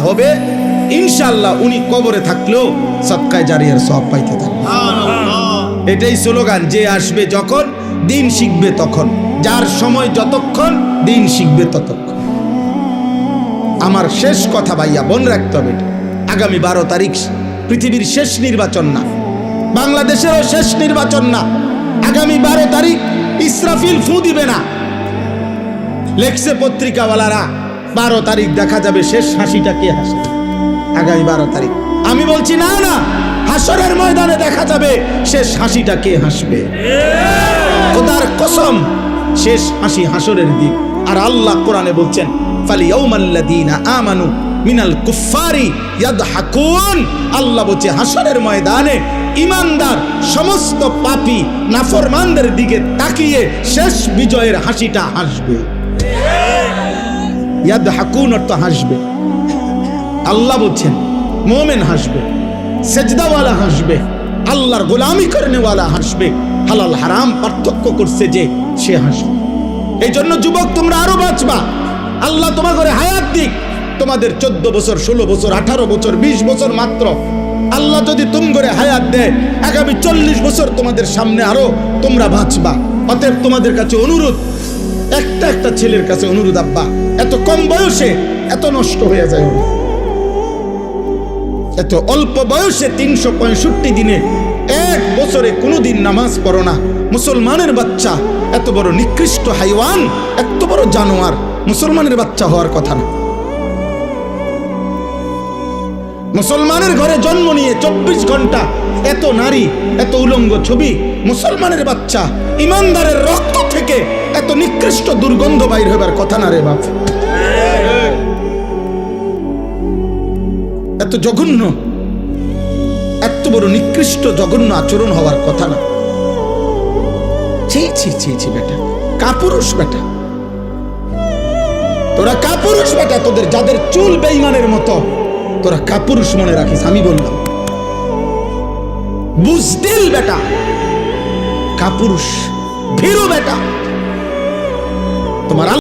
হবে, ইনশাআল্লাহ উনি কবরে থাকলেও সদকায়ে জারিয়ার সওয়াব পাইতে থাকবে। এটাই স্লোগান, যে আসবে যখন দিন শিখবে তখন, যার সময় যতক্ষণ দিন শিখবে ততক্ষণ। আমার শেষ কথা ভাইয়া বোন রাখতে হবে, আগামী 12 তারিখ পৃথিবীর শেষ নির্বাচন না, বাংলাদেশেরও শেষ নির্বাচন না। আগামী 12 তারিখ ইসরাফিল ফু দিবে না, লেখছে পত্রিকাওয়ালারা 12 তারিখ দেখা যাবে শেষ হাসিটা কে হাসে। আগামী 12 তারিখ আমি বলছি না না, হাসরের ময়দানে দেখা যাবে শেষ হাসিটা কে হাসবে। খোদার কসম, শেষ হাসি হাসরের দিন। আর আল্লাহ কোরআনে বলছেন ফালিয়াউমাল্লাযীনা আমানু মিনাল কুফফারি ইয়াদহাকুন। আল্লাহ বলছে হাসরের ময়দানে ঈমানদার সমস্ত পাপী নাফরমানদের দিকে তাকিয়ে শেষ বিজয়ের হাসিটা হাসবে। ইয়াদহাকুন অর্থ হাসবে। আল্লাহ বলছেন মুমিন হাসবে, সেজদাওয়ালা হাসবে, আল্লাহর গোলামি করেনেওয়ালা হাসবে, হালাল হারাম পার্থক্য করছে যে সে হাসবে। এই জন্য যুবক তোমরা আরো বাঁচবা, আল্লাহ তোমার ঘরে হায়াত দিক, তোমাদের 14 বছর 16 বছর 18 বছর 20 বছর মাত্র, আল্লাহ যদি তুম করে হায়াত দেয় আগামী 40 বছর তোমাদের সামনে আরো তোমরা বাঁচবা। অতএব তোমাদের কাছে অনুরোধ, একটা ছেলের কাছে অনুরোধ, আব্বা এত কম বয়সে এত নষ্ট হয়ে যায়, এত অল্প বয়সে 365 দিনে 1 বছরে কোনোদিন নামাজ পড়ো না। মুসলমানের বাচ্চা এত বড় নিকৃষ্ট হাইওয়ান, এত বড় জানোয়ার, মুসলমানের বাচ্চা হওয়ার কথা না। মুসলমানের ঘরে জন্ম নিয়ে 24 ঘন্টা এত নারী, এত উলঙ্গ ছবি, মুসলমানের বাচ্চা ইমানদারের রক্ত থেকে এত নিকৃষ্ট দুর্গন্ধ বাইর হবার কথা না রে বাপ। এত জঘন্য, এত বড় নিকৃষ্ট জঘন্য আচরণ হওয়ার কথা না। ছি ছি ছি ছি বেটা, কাপুরুষ বেটা, তোরা কাপুরুষ বেটা, তোদের যাদের চুল বেঈমানের মতো, তোরা কাপুরুষ মনে রাখিস। আমি বললাম বুজদিল বেটা, কাপুরুষ ভীরু বেটা, তোমার